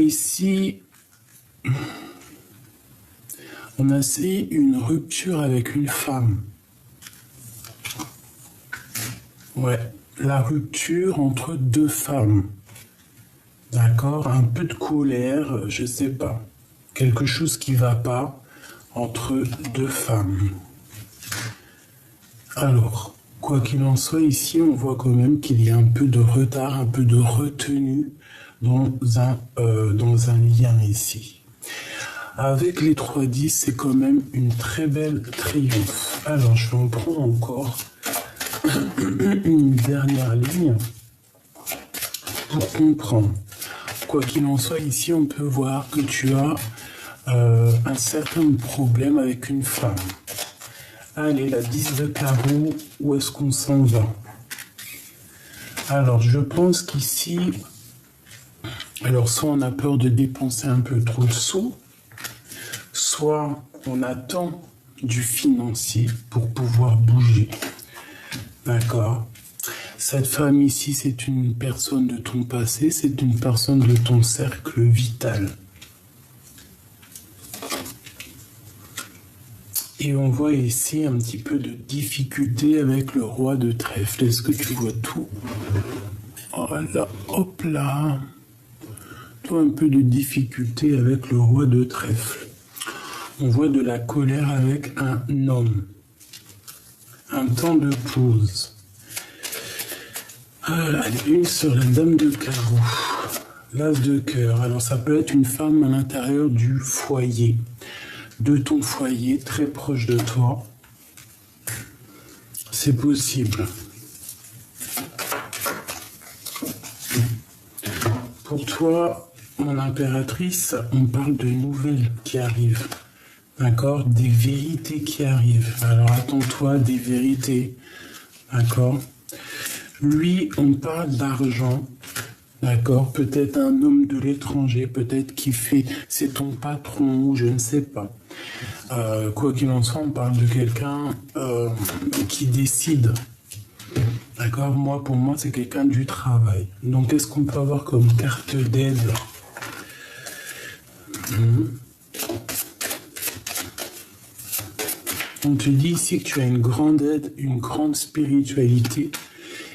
ici une rupture avec une femme. Ouais, la rupture entre deux femmes. D'accord, un peu de colère, je sais pas. Quelque chose qui va pas entre deux femmes. Alors, quoi qu'il en soit, ici, on voit quand même qu'il y a un peu de retard, un peu de retenue dans un lien ici. Avec les 3-10, c'est quand même une très belle triomphe. Alors, je vais en prendre encore une dernière ligne pour comprendre. Quoi qu'il en soit, ici, on peut voir que tu as un certain problème avec une femme. Allez, la 10 de carreau, où est-ce qu'on s'en va? Alors, je pense qu'ici, alors soit on a peur de dépenser un peu trop de sous, soit on attend du financier pour pouvoir bouger. D'accord? Cette femme ici, c'est une personne de ton passé, c'est une personne de ton cercle vital. Et on voit ici un petit peu de difficulté avec le roi de trèfle. Est-ce que tu vois tout? Voilà, hop là. Toi, un peu de difficulté avec le roi de trèfle. On voit de la colère avec un homme. Un temps de pause. Allez, une sur la dame de carreau. L'as de cœur. Alors, ça peut être une femme à l'intérieur du foyer. De ton foyer, très proche de toi. C'est possible. Pour toi, mon impératrice, on parle de nouvelles qui arrivent. D'accord? Des vérités qui arrivent. Alors attends-toi des vérités. D'accord? Lui, on parle d'argent. D'accord? Peut-être un homme de l'étranger, peut-être qui fait, c'est ton patron, ou je ne sais pas. Quoi qu'il en soit, on parle de quelqu'un qui décide. D'accord? Pour moi, c'est quelqu'un du travail. Donc, qu'est-ce qu'on peut avoir comme carte d'aide? On te dit ici que tu as une grande aide, une grande spiritualité,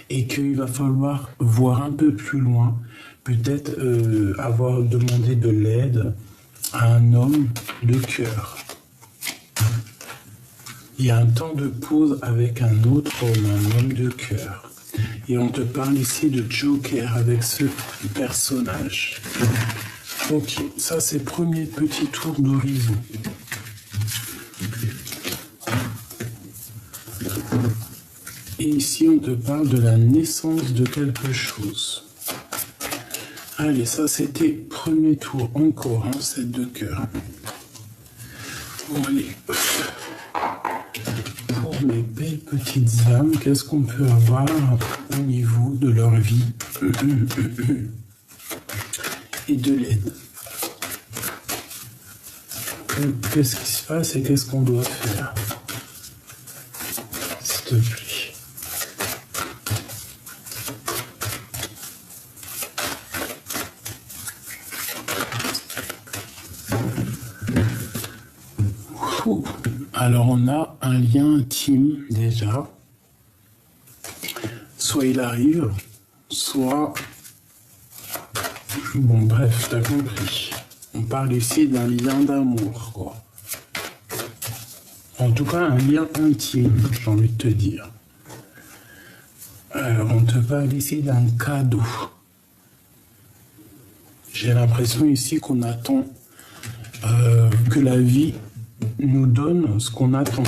et qu'il va falloir voir un peu plus loin, peut-être avoir demandé de l'aide à un homme de cœur. Il y a un temps de pause avec un autre homme, un homme de cœur. Et on te parle ici de Joker avec ce personnage. Ok, ça c'est le premier petit tour d'horizon. Et ici, on te parle de la naissance de quelque chose. Allez, ça, c'était premier tour. Encore, 7 de cœur. Bon, allez. Pour mes belles petites âmes, qu'est-ce qu'on peut avoir au niveau de leur vie et de l'aide? Qu'est-ce qui se passe et qu'est-ce qu'on doit faire? S'il te plaît. Alors on a un lien intime déjà. Soit il arrive, soit... Bon bref, t'as compris. On parle ici d'un lien d'amour, quoi. En tout cas, un lien intime, j'ai envie de te dire. Alors on te parle ici d'un cadeau. J'ai l'impression ici qu'on attend que la vie nous donne ce qu'on attend.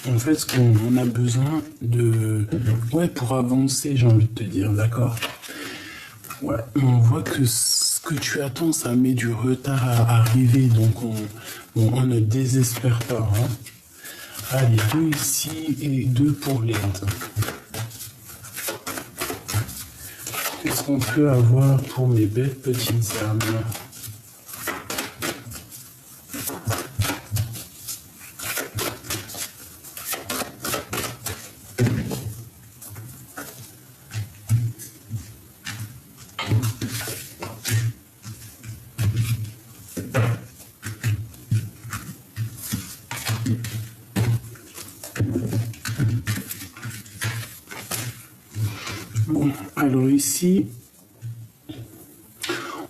En fait, ce qu'on a besoin de... Ouais, pour avancer, j'ai envie de te dire, d'accord? Ouais, on voit que ce que tu attends, ça met du retard à arriver, donc on ne désespère pas. Hein. Allez, 2 ici et 2 pour l'aide. Qu'est-ce qu'on peut avoir pour mes belles petites âmes? Alors ici,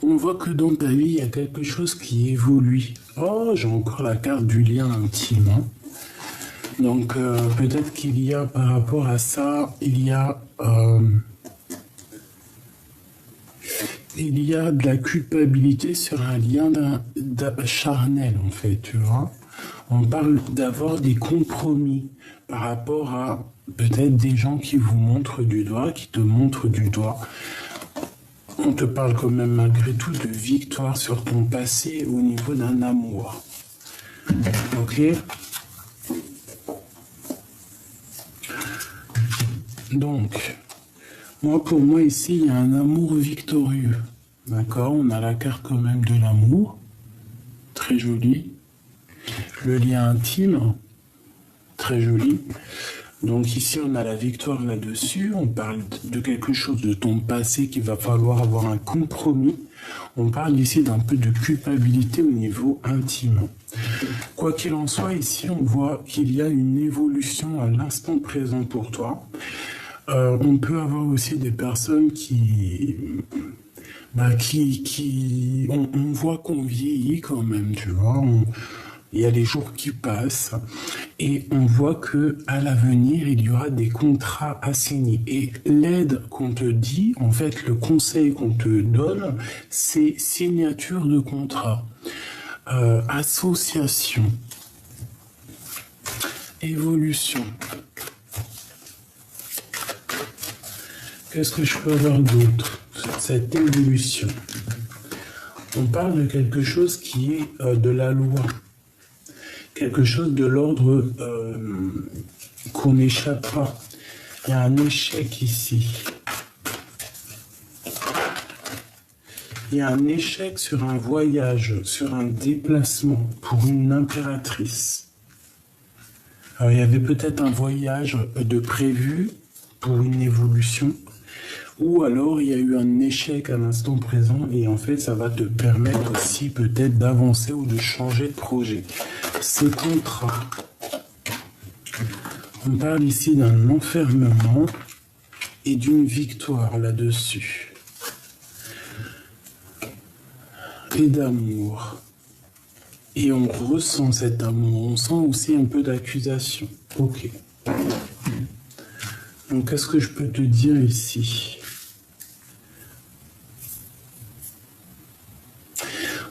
on voit que dans ta vie, il y a quelque chose qui évolue. Oh, j'ai encore la carte du lien intime. Hein. Donc, peut-être qu'il y a, par rapport à ça, il y a de la culpabilité sur un lien charnel, en fait, tu vois. On parle d'avoir des compromis par rapport à peut-être des gens qui vous montrent du doigt, qui te montrent du doigt. On te parle quand même malgré tout de victoire sur ton passé au niveau d'un amour. Ok? Donc, pour moi ici, il y a un amour victorieux. D'accord? On a la carte quand même de l'amour. Très joli. Le lien intime. Très joli. Donc ici, on a la victoire là-dessus. On parle de quelque chose de ton passé qu'il va falloir avoir un compromis. On parle ici d'un peu de culpabilité au niveau intime. Quoi qu'il en soit, ici, on voit qu'il y a une évolution à l'instant présent pour toi. On peut avoir aussi des personnes on voit qu'on vieillit quand même, tu vois. Il y a les jours qui passent et on voit que à l'avenir, il y aura des contrats à signer. Et l'aide qu'on te dit, en fait, le conseil qu'on te donne, c'est signature de contrat, association, évolution. Qu'est-ce que je peux avoir d'autre sur cette évolution? On parle de quelque chose qui est de la loi. Quelque chose de l'ordre qu'on n'échappe pas. Il y a un échec ici. Il y a un échec sur un voyage, sur un déplacement pour une impératrice. Alors, il y avait peut-être un voyage de prévu pour une évolution, ou alors il y a eu un échec à l'instant présent et en fait ça va te permettre aussi peut-être d'avancer ou de changer de projet. Ces contrats, on parle ici d'un enfermement et d'une victoire là-dessus. Et d'amour. Et on ressent cet amour, on sent aussi un peu d'accusation. Ok. Donc qu'est-ce que je peux te dire ici?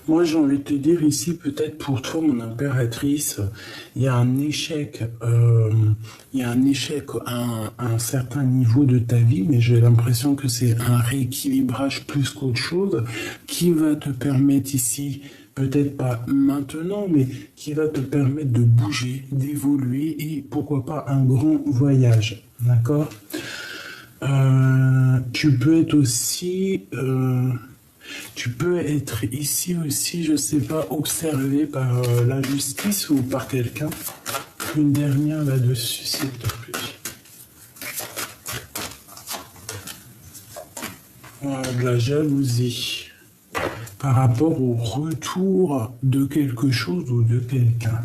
Moi, j'ai envie de te dire ici, peut-être pour toi, mon impératrice, il y a un échec, à un certain niveau de ta vie, mais j'ai l'impression que c'est un rééquilibrage plus qu'autre chose qui va te permettre ici, peut-être pas maintenant, mais qui va te permettre de bouger, d'évoluer et pourquoi pas un grand voyage, d'accord? Tu peux être aussi... Tu peux être ici aussi, je sais pas, observé par la justice ou par quelqu'un. Une dernière là-dessus, s'il te plaît. Voilà, de la jalousie par rapport au retour de quelque chose ou de quelqu'un.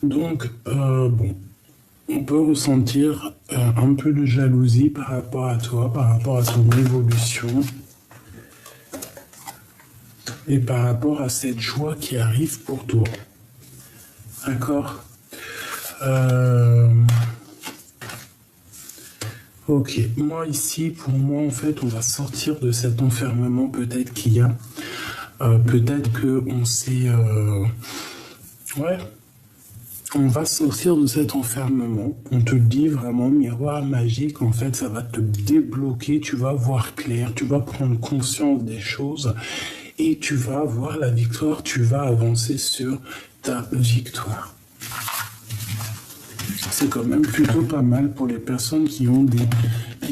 Donc, bon, on peut ressentir un peu de jalousie par rapport à toi, par rapport à ton évolution et par rapport à cette joie qui arrive pour toi. D'accord? Ok, moi ici, pour moi, en fait, on va sortir de cet enfermement peut-être qu'il y a. Peut-être qu'on s'est... ouais. On va sortir de cet enfermement. On te le dit vraiment, miroir magique, en fait, ça va te débloquer, tu vas voir clair, tu vas prendre conscience des choses et tu vas avoir la victoire, tu vas avancer sur ta victoire. C'est quand même plutôt pas mal pour les personnes qui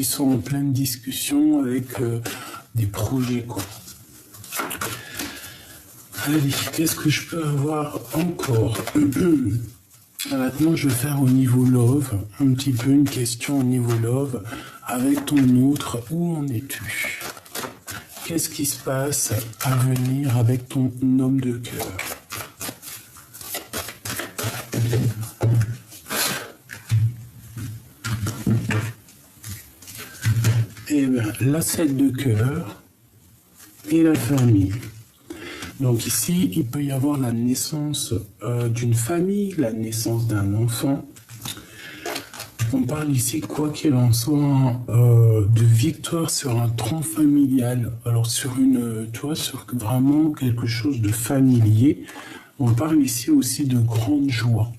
sont en pleine discussion avec des projets, quoi. Allez, qu'est-ce que je peux avoir encore? Maintenant, je vais faire au niveau love, un petit peu une question au niveau love. Avec ton autre, où en es-tu? Qu'est-ce qui se passe à venir avec ton homme de cœur? la 7 de cœur et la famille. Donc ici, il peut y avoir la naissance d'une famille, la naissance d'un enfant. On parle ici, quoi qu'il en soit, de victoire sur un tronc familial. Alors sur sur vraiment quelque chose de familier. On parle ici aussi de grande joie.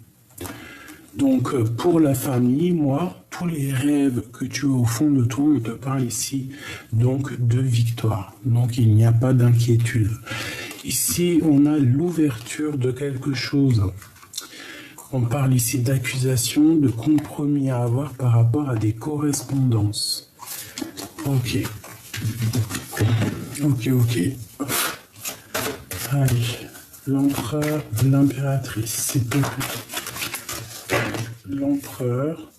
Donc pour la famille, moi, tous les rêves que tu as au fond de toi, on te parle ici donc de victoire. Donc il n'y a pas d'inquiétude. Ici, on a l'ouverture de quelque chose. On parle ici d'accusation, de compromis à avoir par rapport à des correspondances. Ok. Allez, l'empereur, l'impératrice, s'il te plaît. L'empereur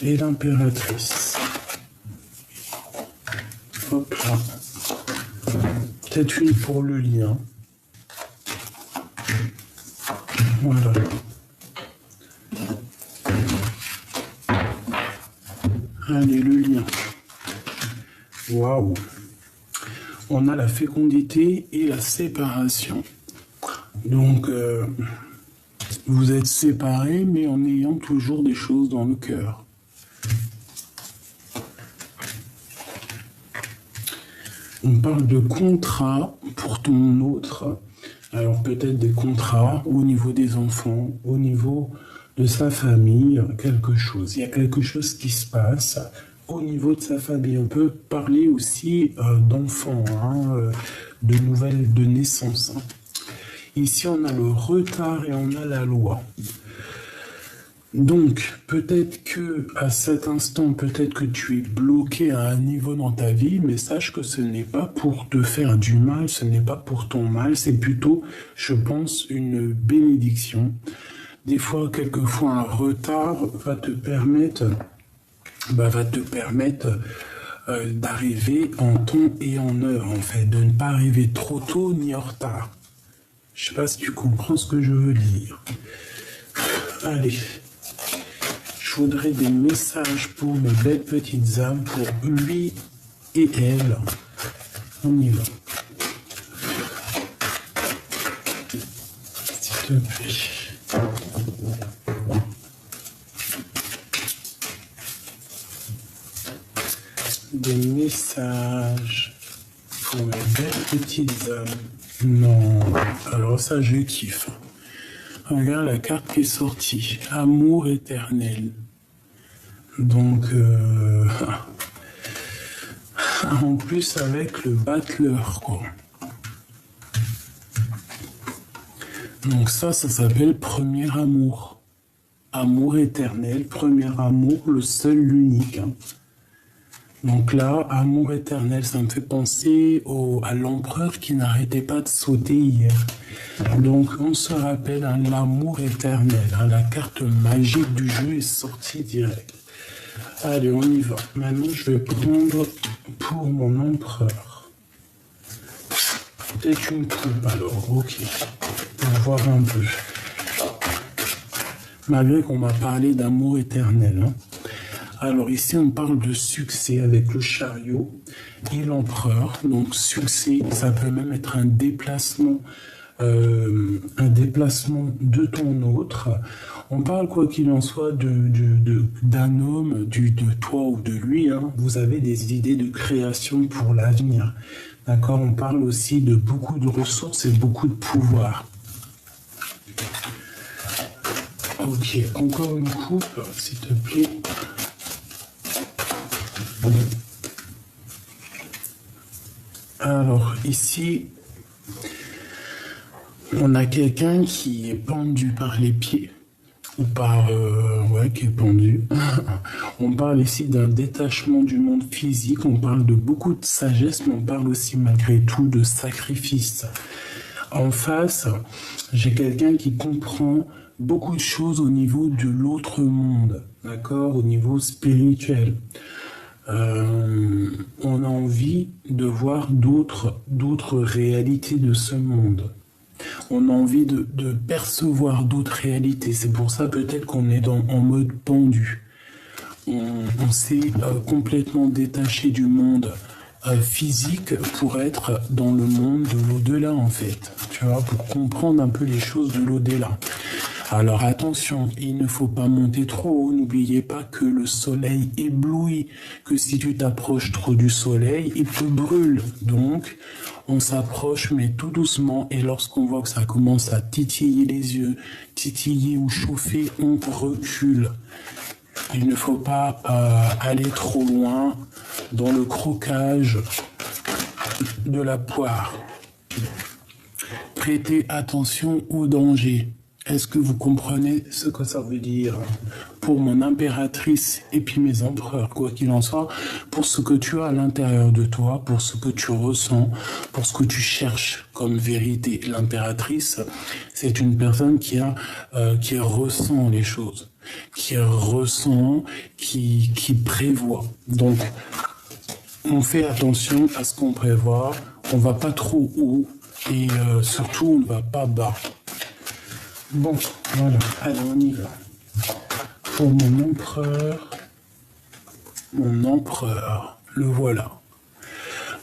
et l'impératrice. Hop là. Peut-être une pour le lien. Voilà. Allez, le lien. Waouh. On a la fécondité et la séparation. Donc, vous êtes séparés, mais en ayant toujours des choses dans le cœur. On parle de contrat pour ton autre. Alors peut-être des contrats au niveau des enfants, au niveau de sa famille, quelque chose. Il y a quelque chose qui se passe au niveau de sa famille. On peut parler aussi d'enfants, de nouvelles, de naissance. Ici, on a le retard et on a la loi. Donc, peut-être que à cet instant, peut-être que tu es bloqué à un niveau dans ta vie, mais sache que ce n'est pas pour te faire du mal, ce n'est pas pour ton mal, c'est plutôt, je pense, une bénédiction. Des fois, quelquefois, un retard va te permettre, d'arriver en temps et en heure, en fait, de ne pas arriver trop tôt ni en retard. Je sais pas si tu comprends ce que je veux dire. Allez. Je voudrais des messages pour mes belles petites âmes, pour lui et elle. On y va. S'il te plaît. Des messages pour mes belles petites âmes. Non, alors ça je kiffe. Regarde la carte qui est sortie. Amour éternel. Donc, en plus avec le battleur, quoi. Donc ça s'appelle premier amour. Amour éternel, premier amour, le seul, l'unique. Donc là, amour éternel, ça me fait penser à l'empereur qui n'arrêtait pas de sauter hier. Donc on se rappelle l'amour éternel. La carte magique du jeu est sortie direct. Allez, on y va. Maintenant, je vais prendre pour mon empereur. Peut-être une coupe alors, ok. Pour voir un peu. Malgré qu'on m'a parlé d'amour éternel. Alors ici, on parle de succès avec le chariot et l'empereur. Donc succès, ça peut même être un déplacement de ton autre. On parle, quoi qu'il en soit, d'un homme, de toi ou de lui. Vous avez des idées de création pour l'avenir. D'accord? On parle aussi de beaucoup de ressources et beaucoup de pouvoir. Ok, encore une coupe, s'il te plaît. Alors, ici, on a quelqu'un qui est pendu par les pieds. Ou par... qui est pendu. On parle ici d'un détachement du monde physique. On parle de beaucoup de sagesse, mais on parle aussi malgré tout de sacrifice. En face, j'ai quelqu'un qui comprend beaucoup de choses au niveau de l'autre monde. D'accord? Au niveau spirituel. On a envie de voir d'autres réalités de ce monde. On a envie de percevoir d'autres réalités. C'est pour ça peut-être qu'on est en mode pendu. on s'est complètement détaché du monde physique pour être dans le monde de l'au-delà en fait, tu vois, pour comprendre un peu les choses de l'au-delà. Alors attention, il ne faut pas monter trop haut, n'oubliez pas que le soleil éblouit, que si tu t'approches trop du soleil, il te brûle. Donc, on s'approche mais tout doucement et lorsqu'on voit que ça commence à titiller les yeux, titiller ou chauffer, on recule. Il ne faut pas aller trop loin dans le croquage de la poire. Prêtez attention au danger. Est-ce que vous comprenez ce que ça veut dire pour mon impératrice et puis mes empereurs, quoi qu'il en soit, pour ce que tu as à l'intérieur de toi, pour ce que tu ressens, pour ce que tu cherches comme vérité. L'impératrice, c'est une personne qui ressent les choses, qui ressent, qui prévoit. Donc, on fait attention à ce qu'on prévoit, on va pas trop haut et surtout on ne va pas bas. Bon, voilà, allez, on y va. Pour mon empereur, le voilà.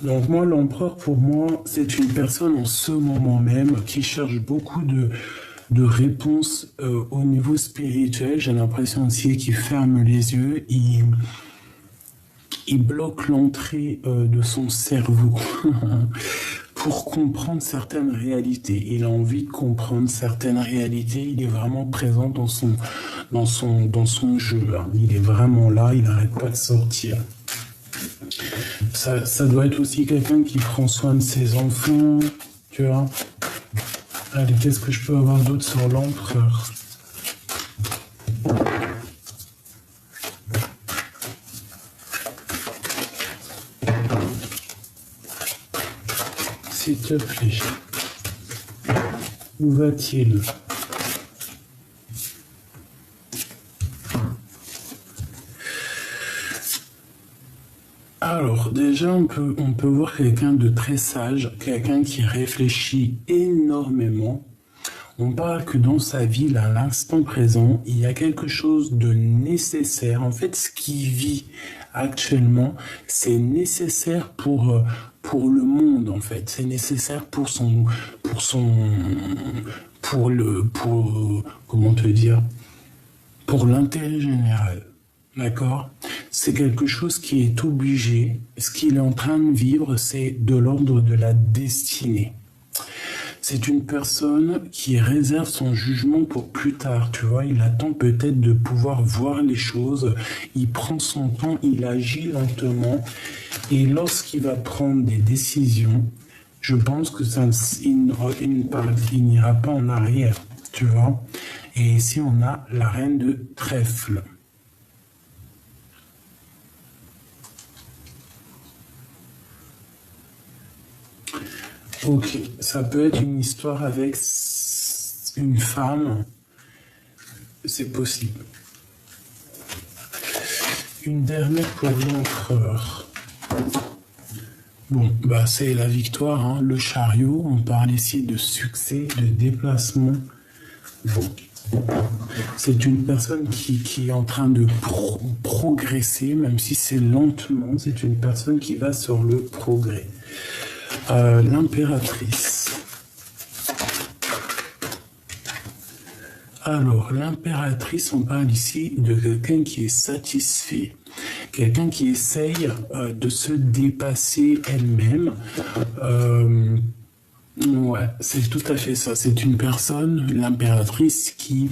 Donc moi, l'empereur, pour moi, c'est une personne en ce moment même qui cherche beaucoup de réponses au niveau spirituel. J'ai l'impression aussi qu'il ferme les yeux, il bloque l'entrée de son cerveau. Pour comprendre certaines réalités. Il a envie de comprendre certaines réalités. Il est vraiment présent dans son jeu. Il est vraiment là. Il n'arrête pas de sortir. Ça doit être aussi quelqu'un qui prend soin de ses enfants. Tu vois. Allez, qu'est-ce que je peux avoir d'autre sur l'empereur? S'il te plaît, où va-t-il? Alors, déjà, on peut voir quelqu'un de très sage, quelqu'un qui réfléchit énormément. On parle que dans sa vie, là, à l'instant présent, il y a quelque chose de nécessaire. En fait, ce qu'il vit actuellement, c'est nécessaire pour le monde, en fait. C'est nécessaire comment te dire, pour l'intérêt général. D'accord? C'est quelque chose qui est obligé. Ce qu'il est en train de vivre, c'est de l'ordre de la destinée. C'est une personne qui réserve son jugement pour plus tard, tu vois. Il attend peut-être de pouvoir voir les choses. Il prend son temps, il agit lentement. Et lorsqu'il va prendre des décisions, je pense que il n'ira pas en arrière, tu vois. Et ici, on a la reine de trèfle. Ok, ça peut être une histoire avec une femme, c'est possible. Une dernière pour l'empereur. Bon, bah c'est la victoire, hein, le chariot, on parle ici de succès, de déplacement. Bon, c'est une personne qui est en train de progresser, même si c'est lentement, c'est une personne qui va sur le progrès. L'impératrice. Alors, l'impératrice, on parle ici de quelqu'un qui est satisfait, quelqu'un qui essaye de se dépasser elle-même. Ouais, c'est tout à fait ça. C'est une personne, l'impératrice, qui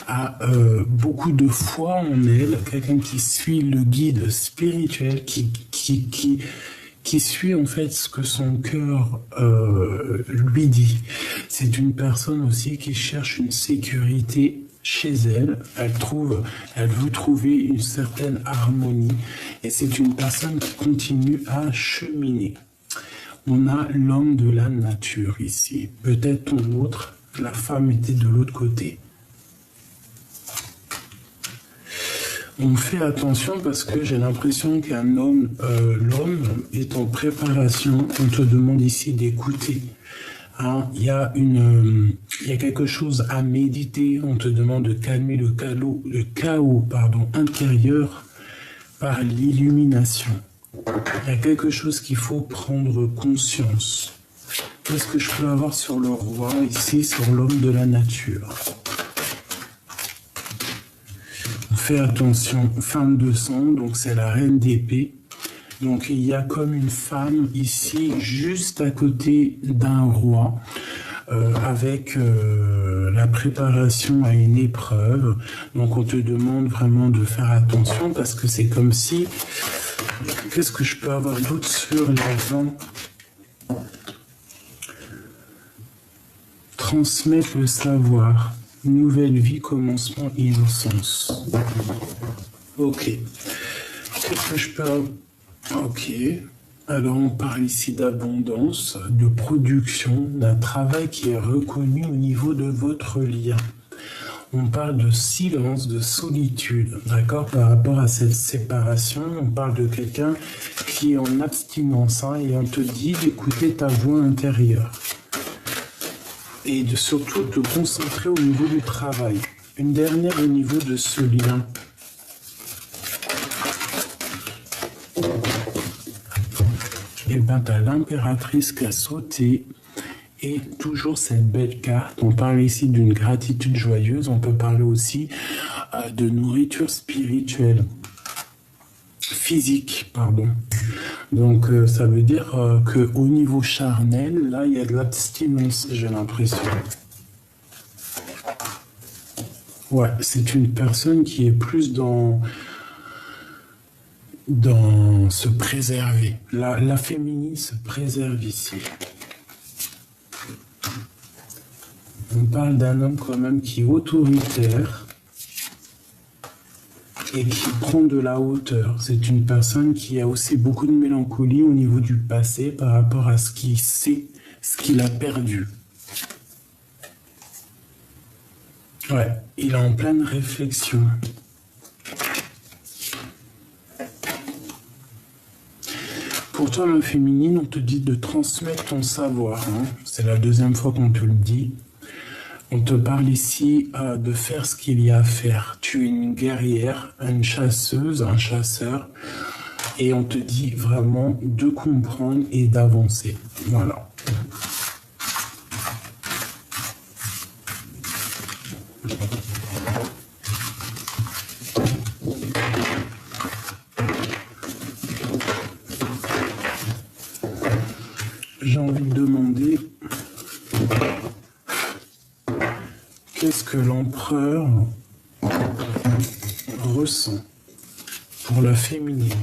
a beaucoup de foi en elle, quelqu'un qui suit le guide spirituel, qui suit en fait ce que son cœur lui dit. C'est une personne aussi qui cherche une sécurité chez elle. Elle veut trouver une certaine harmonie. Et c'est une personne qui continue à cheminer. On a l'homme de la nature ici. Peut-être ton autre, la femme était de l'autre côté. On fait attention parce que j'ai l'impression qu'un homme, l'homme est en préparation. On te demande ici d'écouter. Hein, il y a quelque chose à méditer. On te demande de calmer le chaos intérieur. par l'illumination. Il y a quelque chose qu'il faut prendre conscience. Qu'est-ce que je peux avoir sur le roi, ici, sur l'homme de la nature? On fait attention, femme de sang, donc c'est la reine d'épée. Donc il y a comme une femme ici, juste à côté d'un roi, avec la préparation à une épreuve. Donc on te demande vraiment de faire attention parce que c'est comme si... Qu'est-ce que je peux avoir d'autre sur l'avant? Transmettre le savoir. Nouvelle vie, commencement, innocence. Ok. Qu'est-ce que je peux avoir? Ok. Alors on parle ici d'abondance, de production, d'un travail qui est reconnu au niveau de votre lien. On parle de silence, de solitude, d'accord? Par rapport à cette séparation, on parle de quelqu'un qui est en abstinence, hein, et on te dit d'écouter ta voix intérieure. Et de surtout te concentrer au niveau du travail. Une dernière au niveau de ce lien. Et bien, tu as l'impératrice qui a sauté. Et toujours cette belle carte. On parle ici d'une gratitude joyeuse. On peut parler aussi de nourriture spirituelle. Physique, pardon. Donc, ça veut dire qu'au niveau charnel, là, il y a de l'abstinence, j'ai l'impression. Ouais, c'est une personne qui est plus dans se préserver. La féminine se préserve ici. On parle d'un homme quand même qui est autoritaire et qui prend de la hauteur. C'est une personne qui a aussi beaucoup de mélancolie au niveau du passé par rapport à ce qu'il sait, ce qu'il a perdu. Ouais, il est en pleine réflexion. Pour toi, la féminine, on te dit de transmettre ton savoir. Hein. C'est la deuxième fois qu'on te le dit. On te parle ici de faire ce qu'il y a à faire. Tu es une guerrière, une chasseuse, un chasseur. Et on te dit vraiment de comprendre et d'avancer. Voilà. J'ai envie de demander... Qu'est-ce que l'empereur ressent pour la féminine?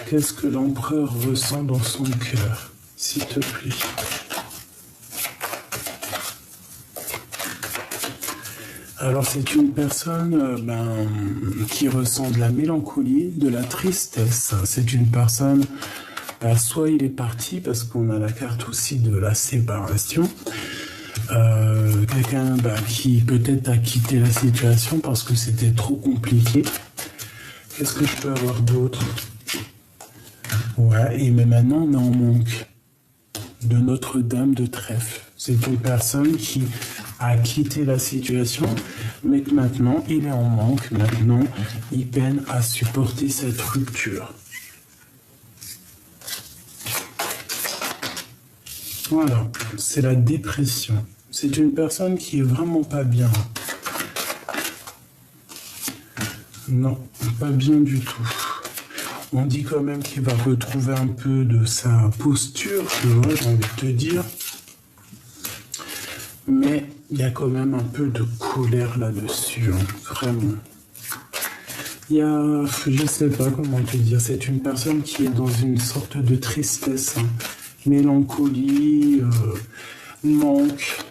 Qu'est-ce que l'empereur ressent dans son cœur, s'il te plaît? Alors c'est une personne qui ressent de la mélancolie, de la tristesse. C'est une personne, soit il est parti parce qu'on a la carte aussi de la séparation. Quelqu'un qui peut-être a quitté la situation parce que c'était trop compliqué. Qu'est-ce que je peux avoir d'autre? Ouais, et mais maintenant on est en manque de Notre-Dame de Trèfle. C'est une personne qui a quitté la situation, mais que maintenant il est en manque. Maintenant, il peine à supporter cette rupture. Voilà, c'est la dépression. C'est une personne qui est vraiment pas bien. Non, pas bien du tout. On dit quand même qu'il va retrouver un peu de sa posture, tu vois, j'ai envie de te dire. Mais il y a quand même un peu de colère là-dessus, hein, vraiment. Il y a, je sais pas comment te dire, c'est une personne qui est dans une sorte de tristesse, hein. Mélancolie, manque.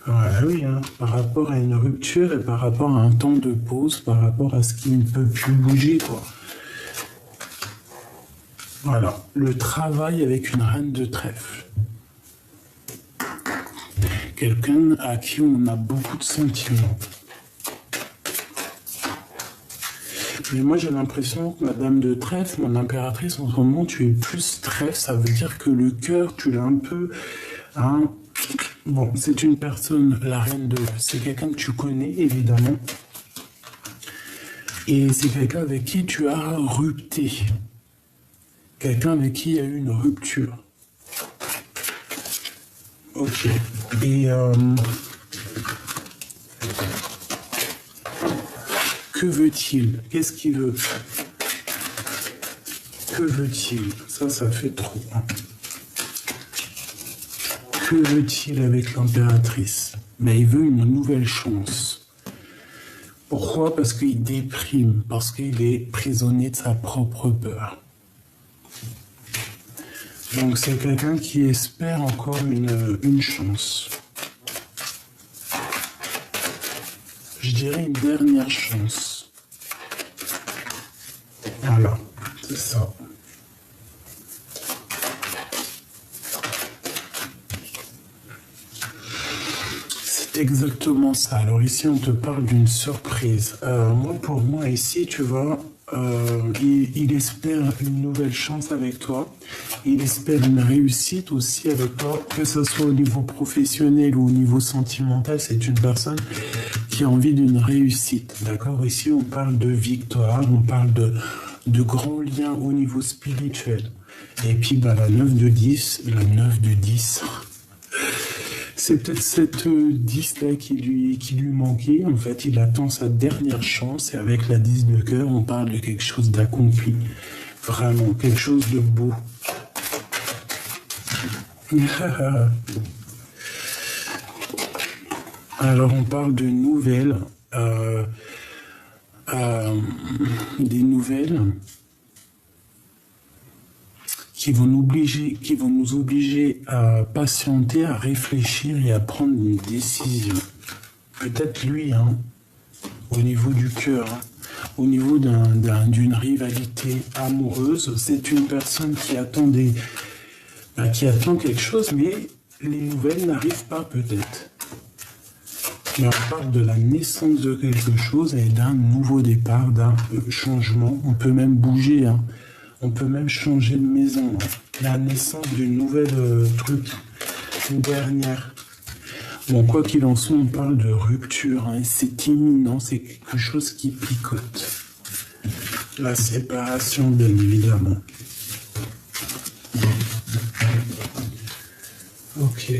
Ouais, oui, hein, par rapport à une rupture et par rapport à un temps de pause, par rapport à ce qui ne peut plus bouger, quoi. Voilà, le travail avec une reine de trèfle. Quelqu'un à qui on a beaucoup de sentiments. Mais moi, j'ai l'impression que Madame de Trèfle, mon impératrice, en ce moment, tu es plus trèfle. Ça veut dire que le cœur, tu l'as un peu... Hein. Bon, c'est une personne, la reine de... C'est quelqu'un que tu connais, évidemment. Et c'est quelqu'un avec qui tu as rupté. Quelqu'un avec qui il y a eu une rupture. Ok. Et que veut-il? Qu'est-ce qu'il veut? Que veut-il? Ça fait trop. Que veut-il avec l'impératrice? Mais il veut une nouvelle chance. Pourquoi? Parce qu'il déprime, parce qu'il est prisonnier de sa propre peur. Donc c'est quelqu'un qui espère encore une chance. Je dirais une dernière chance. Voilà, c'est ça. C'est exactement ça. Alors ici, on te parle d'une surprise. Pour moi, ici, tu vois, il espère une nouvelle chance avec toi. Il espère une réussite aussi avec toi, que ce soit au niveau professionnel ou au niveau sentimental. C'est une personne qui a envie d'une réussite. D'accord? Ici, on parle de victoire, on parle de grands liens au niveau spirituel. Et puis, la 9 de 10, la 9 de 10... C'est peut-être cette 10 là qui lui manquait. En fait, il attend sa dernière chance. Et avec la 10 de cœur, on parle de quelque chose d'accompli. Vraiment, quelque chose de beau. Alors, on parle de nouvelles. Des nouvelles qui vont nous obliger à patienter, à réfléchir et à prendre une décision. Peut-être lui, au niveau du cœur, au niveau d'une rivalité amoureuse, c'est une personne qui attend quelque chose, mais les nouvelles n'arrivent pas peut-être. Mais on parle de la naissance de quelque chose et d'un nouveau départ, d'un changement. On peut même bouger, On peut même changer de maison. La naissance d'une nouvelle truc, une dernière. Bon, quoi qu'il en soit, on parle de rupture. C'est imminent, c'est quelque chose qui picote. La séparation, bien évidemment. Ok.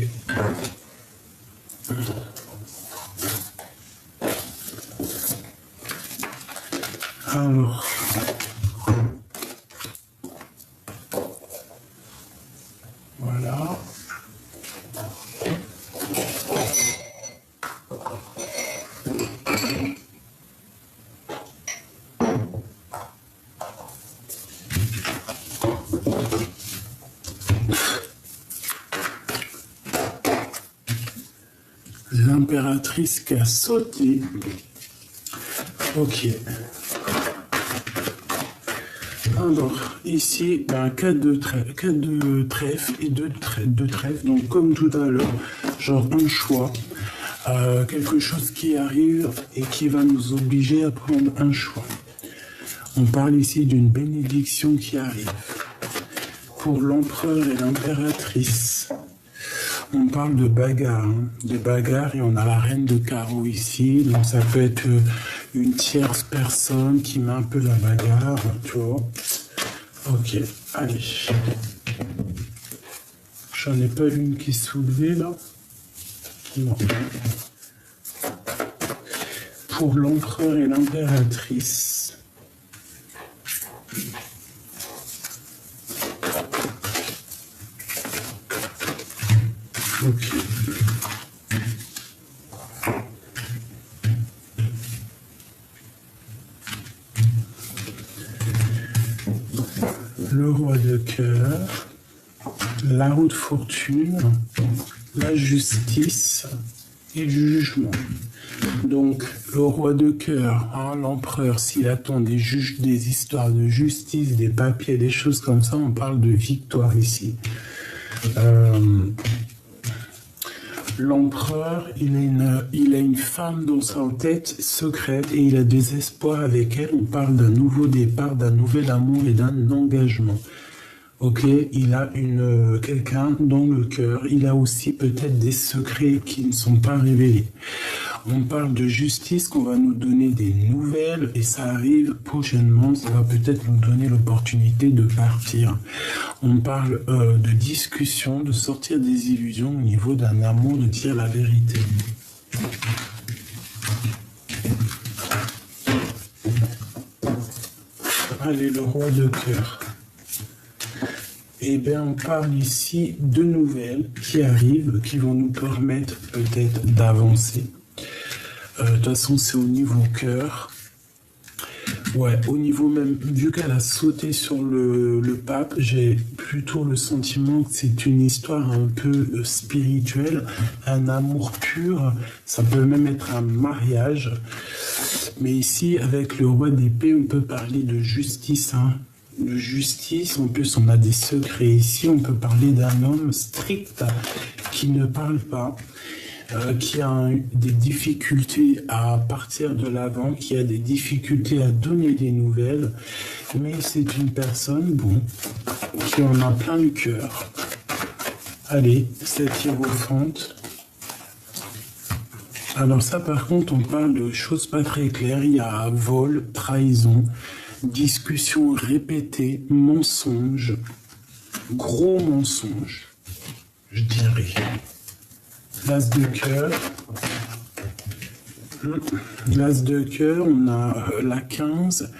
Alors... Voilà. L'impératrice qui a sauté. Ok. Alors, ici, 4 de trèfle et 2 de trèfle. Donc, comme tout à l'heure, genre un choix. Quelque chose qui arrive et qui va nous obliger à prendre un choix. On parle ici d'une bénédiction qui arrive. Pour l'empereur et l'impératrice. On parle de bagarre. Et on a la reine de carreau ici. Donc, ça peut être... une tierce personne qui met un peu la bagarre, tu vois. Ok, allez. J'en ai pas une qui est soulevée, là. Non. Pour l'empereur et l'impératrice. Ok. Le roi de cœur, la roue de fortune, la justice et le jugement. Donc, le roi de cœur, l'empereur, s'il attend des juges, des histoires de justice, des papiers, des choses comme ça, on parle de victoire ici. L'empereur, il a une femme dans sa tête secrète et il a des espoirs avec elle. On parle d'un nouveau départ, d'un nouvel amour et d'un engagement. Ok, il a quelqu'un dans le cœur. Il a aussi peut-être des secrets qui ne sont pas révélés. On parle de justice, qu'on va nous donner des nouvelles et ça arrive prochainement, ça va peut-être nous donner l'opportunité de partir. On parle de discussion, de sortir des illusions au niveau d'un amour, de dire la vérité. Allez, le roi de cœur. Eh bien, on parle ici de nouvelles qui arrivent, qui vont nous permettre peut-être d'avancer. De toute façon, c'est au niveau cœur. Ouais, au niveau même, vu qu'elle a sauté sur le pape, j'ai plutôt le sentiment que c'est une histoire un peu spirituelle, un amour pur, ça peut même être un mariage. Mais ici, avec le roi d'épée, on peut parler de justice, hein. De justice, en plus on a des secrets ici, on peut parler d'un homme strict qui ne parle pas, qui a des difficultés à partir de l'avant, qui a des difficultés à donner des nouvelles, mais c'est une personne, bon, qui en a plein le cœur. Allez, cette hiérophante. Alors ça par contre, on parle de choses pas très claires, il y a vol, trahison, discussion répétée, mensonge, gros mensonge, je dirais. L'as de cœur. L'as de cœur, on a la 15.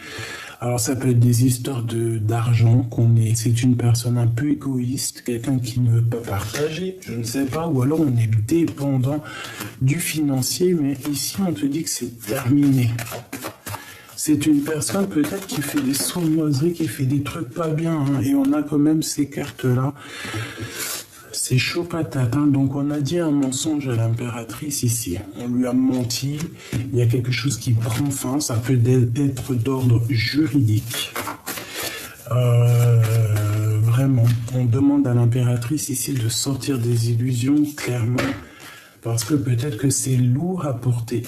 Alors ça peut être des histoires d'argent, c'est une personne un peu égoïste, quelqu'un qui ne veut pas partager, je ne sais pas, ou alors on est dépendant du financier, mais ici on te dit que c'est terminé. C'est une personne peut-être qui fait des sournoiseries, qui fait des trucs pas bien, hein, et on a quand même ces cartes-là. C'est chaud patate, hein. Donc on a dit un mensonge à l'impératrice ici. On lui a menti, il y a quelque chose qui prend fin, ça peut être d'ordre juridique. Vraiment, on demande à l'impératrice ici de sortir des illusions, clairement, parce que peut-être que c'est lourd à porter.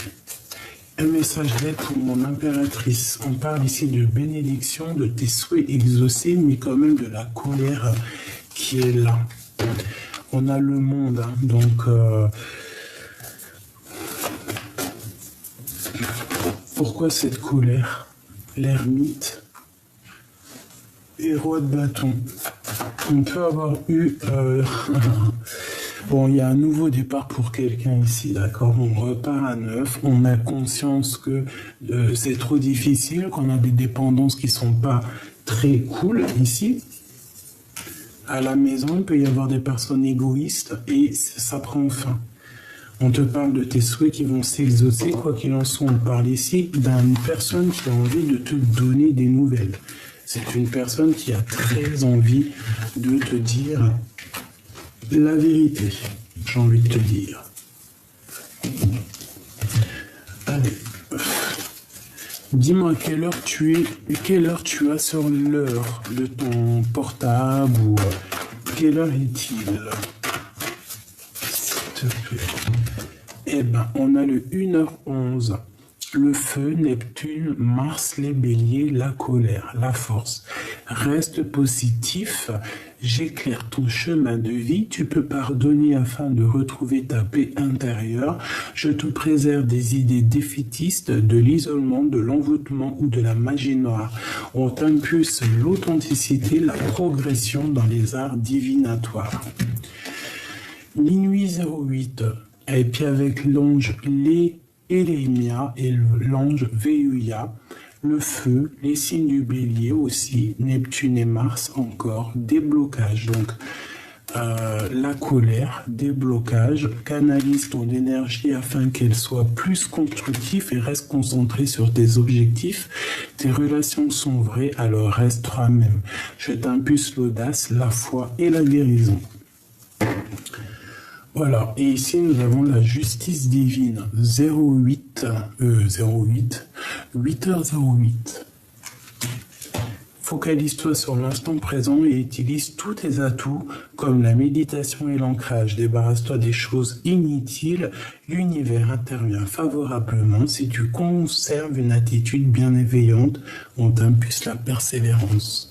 Un message d'aide pour mon impératrice. On parle ici de bénédiction, de tes souhaits exaucés, mais quand même de la colère qui est là. On a le monde, hein, donc pourquoi cette colère? L'ermite et roi de bâton. On peut avoir eu bon, il y a un nouveau départ pour quelqu'un ici, d'accord? On repart à neuf, on a conscience que c'est trop difficile, qu'on a des dépendances qui sont pas très cool ici. À la maison, il peut y avoir des personnes égoïstes et ça prend fin. On te parle de tes souhaits qui vont s'exaucer, quoi qu'il en soit. On parle ici d'une personne qui a envie de te donner des nouvelles. C'est une personne qui a très envie de te dire la vérité, j'ai envie de te dire. Allez. Dis-moi quelle heure tu as sur l'heure de ton portable ou quelle heure est-il? S'il te plaît. Eh ben, on a le 1h11. Le feu, Neptune, Mars, les béliers, la colère, la force. Reste positif, j'éclaire ton chemin de vie, tu peux pardonner afin de retrouver ta paix intérieure. Je te préserve des idées défaitistes, de l'isolement, de l'envoûtement ou de la magie noire. On t'impulse l'authenticité, la progression dans les arts divinatoires. Minuit 08, et puis avec l'ange Elémia et l'ange Véuia, le feu, les signes du bélier aussi, Neptune et Mars encore, déblocage. Donc la colère, déblocage, canalise ton énergie afin qu'elle soit plus constructive et reste concentrée sur tes objectifs. Tes relations sont vraies, alors reste toi-même. Je t'impulse l'audace, la foi et la guérison. Voilà, et ici nous avons la justice divine, 8h08. Focalise-toi sur l'instant présent et utilise tous tes atouts comme la méditation et l'ancrage. Débarrasse-toi des choses inutiles, l'univers intervient favorablement. Si tu conserves une attitude bienveillante, on t'impulse la persévérance.